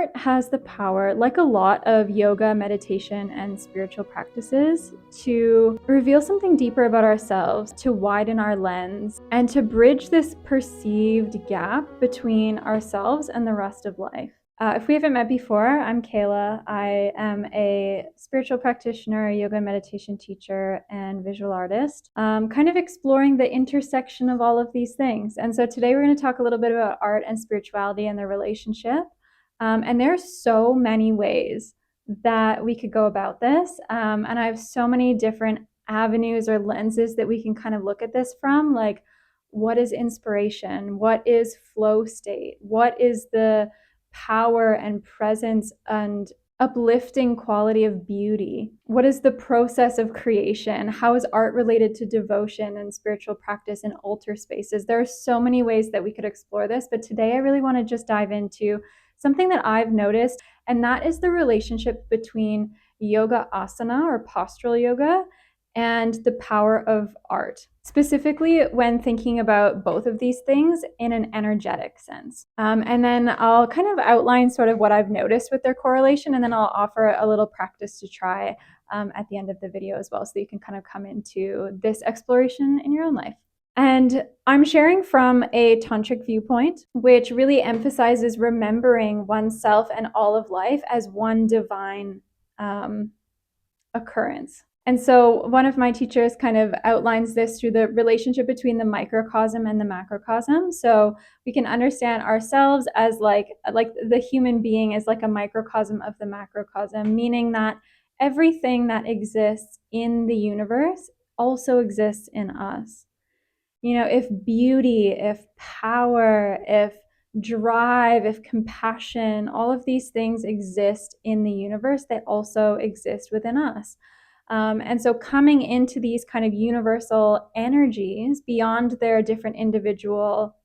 Art has the power, like a lot of yoga, meditation, and spiritual practices, to reveal something deeper about ourselves, to widen our lens, and to bridge this perceived gap between ourselves and the rest of life. If we haven't met before, I'm Kayla. I am a spiritual practitioner, yoga and meditation teacher, and visual artist, kind of exploring the intersection of all of these things. And so today we're going to talk a little bit about art and spirituality and their relationship. And there's so many ways that we could go about this. And I have so many different avenues or lenses that we can kind of look at this from, like what is inspiration? What is flow state? What is the power and presence and uplifting quality of beauty? What is the process of creation? How is art related to devotion and spiritual practice and altar spaces? There are so many ways that we could explore this, but today I really want to just dive into something that I've noticed, and that is the relationship between yoga asana or postural yoga and the power of art, specifically when thinking about both of these things in an energetic sense. And then I'll kind of outline sort of what I've noticed with their correlation, and then I'll offer a little practice to try at the end of the video as well, so that you can kind of come into this exploration in your own life. And I'm sharing from a tantric viewpoint, which really emphasizes remembering oneself and all of life as one divine occurrence. And so one of my teachers kind of outlines this through the relationship between the microcosm and the macrocosm. So we can understand ourselves as like the human being is like a microcosm of the macrocosm, meaning that everything that exists in the universe also exists in us. You know, if beauty, if power, if drive, if compassion, all of these things exist in the universe, they also exist within us. And so coming into these kind of universal energies beyond their different individual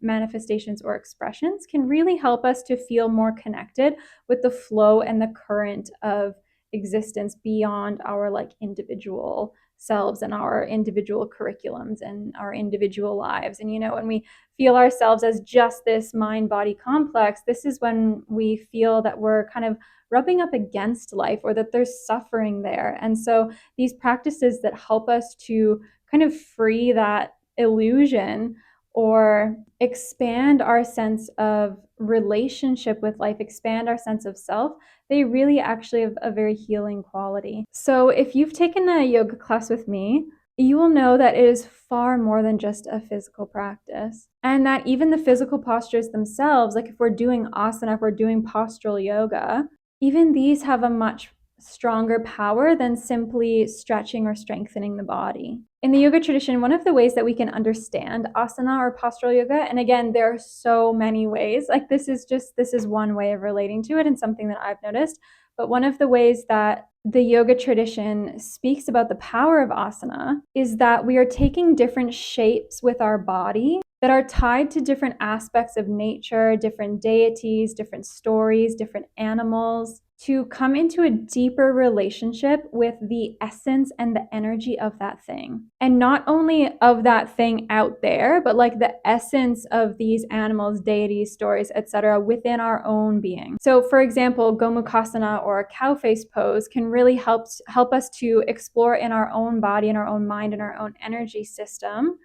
manifestations or expressions can really help us to feel more connected with the flow and the current of existence beyond our like individual selves and our individual curriculums and our individual lives. And, you know, when we feel ourselves as just this mind-body complex, this is when we feel that we're kind of rubbing up against life or that there's suffering there. And so these practices that help us to kind of free that illusion or expand our sense of relationship with life, expand our sense of self, they really actually have a very healing quality. So if you've taken a yoga class with me, you will know that it is far more than just a physical practice. And that even the physical postures themselves, like if we're doing asana, if we're doing postural yoga, even these have a much stronger power than simply stretching or strengthening the body. In the yoga tradition, one of the ways that we can understand asana or postural yoga, and again, there are so many ways, like this is one way of relating to it and something that I've noticed, but one of the ways that the yoga tradition speaks about the power of asana is that we are taking different shapes with our body that are tied to different aspects of nature, different deities, different stories, different animals, to come into a deeper relationship with the essence and the energy of that thing. And not only of that thing out there, but like the essence of these animals, deities, stories, etc., within our own being. So for example, Gomukhasana or cow face pose can really help us to explore in our own body, in our own mind, in our own energy system,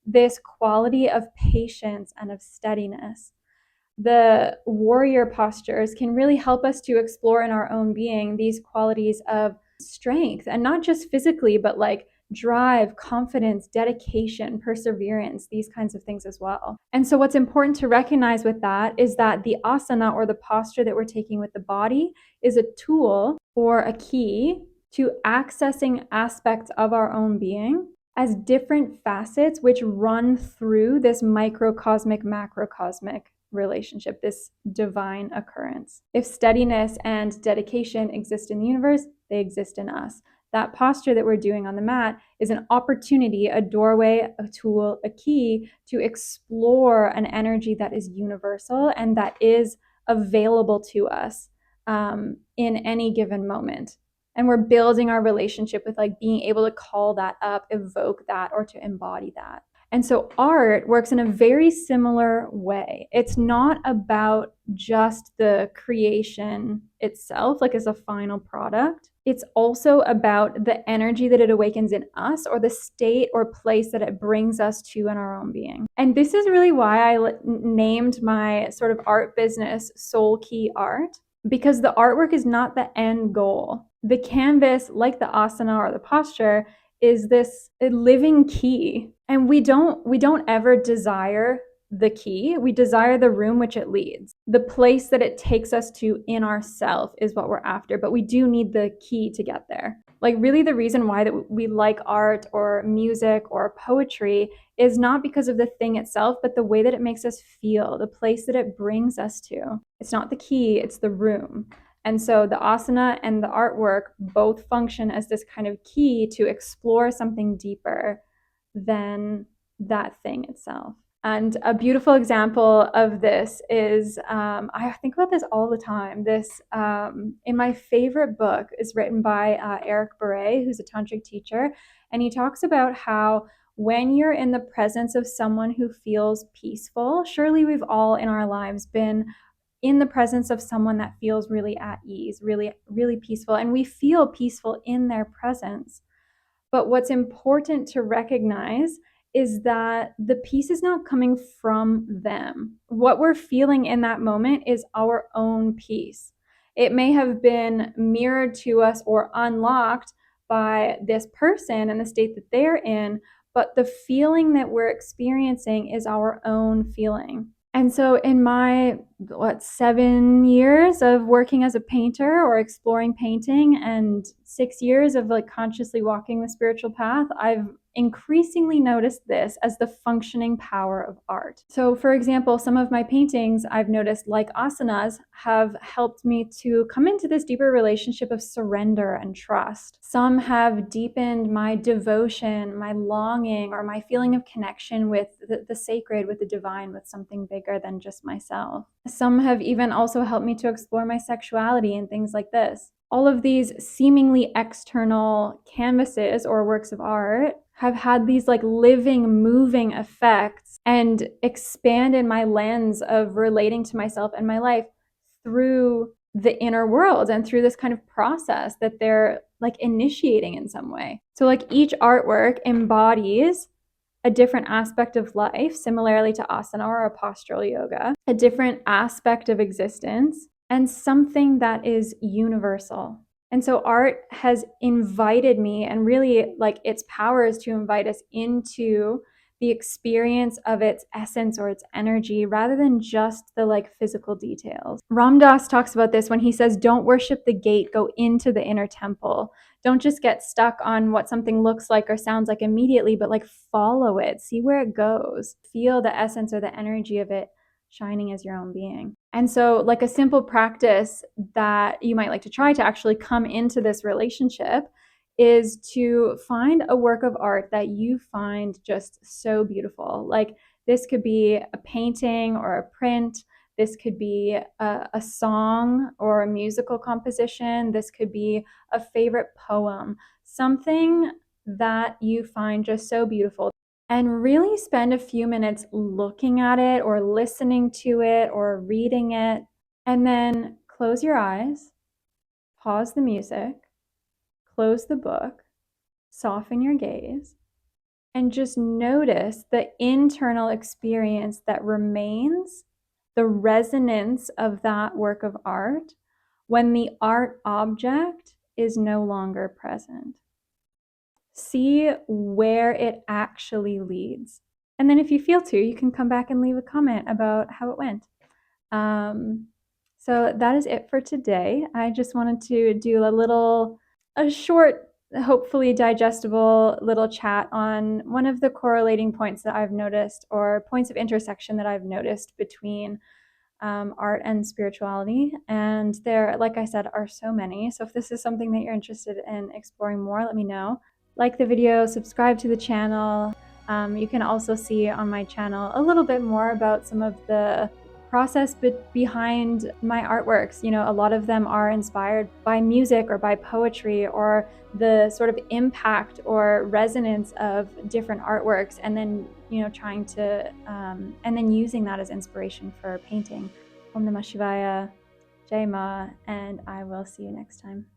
this quality of patience and of steadiness. The warrior postures can really help us to explore in our own being these qualities of strength, and not just physically, but like drive, confidence, dedication, perseverance, these kinds of things as well. And so what's important to recognize with that is that the asana or the posture that we're taking with the body is a tool or a key to accessing aspects of our own being as different facets which run through this microcosmic, macrocosmic relationship, this divine occurrence. If steadiness and dedication exist in the universe, they exist in us. That posture that we're doing on the mat is an opportunity, a doorway, a tool, a key to explore an energy that is universal and that is available to us in any given moment. And we're building our relationship with like being able to call that up, evoke that, or to embody that. And so art works in a very similar way. It's not about just the creation itself, like as a final product. It's also about the energy that it awakens in us, or the state or place that it brings us to in our own being. And this is really why I named my sort of art business Soul Key Art, because the artwork is not the end goal. The canvas, like the asana or the posture, is this living key. And we don't ever desire the key. We desire the room which it leads. The place that it takes us to in ourself is what we're after, but we do need the key to get there. Like, really, the reason why that we like art or music or poetry is not because of the thing itself, but the way that it makes us feel, the place that it brings us to. It's not the key, it's the room. And so the asana and the artwork both function as this kind of key to explore something deeper than that thing itself. And a beautiful example of this is, I think about this all the time. This, in my favorite book, is written by Eric Beret, who's a tantric teacher. And he talks about how when you're in the presence of someone who feels peaceful, surely we've all in our lives been in the presence of someone that feels really at ease, really, really peaceful, and we feel peaceful in their presence. But what's important to recognize is that the peace is not coming from them. What we're feeling in that moment is our own peace. It may have been mirrored to us or unlocked by this person and the state that they're in, but the feeling that we're experiencing is our own feeling. And so in my 7 years of working as a painter or exploring painting, and 6 years of like consciously walking the spiritual path, I've increasingly noticed this as the functioning power of art. So for example, some of my paintings I've noticed, like asanas, have helped me to come into this deeper relationship of surrender and trust. Some have deepened my devotion, my longing, or my feeling of connection with the sacred, with the divine, with something bigger than just myself. Some have even also helped me to explore my sexuality and things like this. All of these seemingly external canvases or works of art have had these like living, moving effects and expanded my lens of relating to myself and my life through the inner world and through this kind of process that they're like initiating in some way. So like each artwork embodies a different aspect of life, similarly to asana or a postural yoga, a different aspect of existence, and something that is universal. And so art has invited me, and really like its power is to invite us into the experience of its essence or its energy rather than just the like physical details. Ram Dass talks about this when he says, don't worship the gate, go into the inner temple. Don't just get stuck on what something looks like or sounds like immediately, but like follow it, see where it goes, feel the essence or the energy of it shining as your own being. And so like a simple practice that you might like to try to actually come into this relationship is to find a work of art that you find just so beautiful. Like this could be a painting or a print. This could be a song or a musical composition. This could be a favorite poem, something that you find just so beautiful. And really spend a few minutes looking at it or listening to it or reading it. And then close your eyes, pause the music, close the book, soften your gaze, and just notice the internal experience that remains, the resonance of that work of art when the art object is no longer present. See where it actually leads. And then if you feel to, you can come back and leave a comment about how it went. So that is it for today. I just wanted to do a short, hopefully digestible little chat on one of the correlating points that I've noticed, or points of intersection that I've noticed between art and spirituality. And there, like I said, are so many. So if this is something that you're interested in exploring more, let me know. Like the video, subscribe to the channel. You can also see on my channel a little bit more about some of the process behind my artworks. You know, a lot of them are inspired by music or by poetry or the sort of impact or resonance of different artworks, and then, you know, trying to, and then using that as inspiration for painting. Om Namah Shivaya, Jai Ma, and I will see you next time.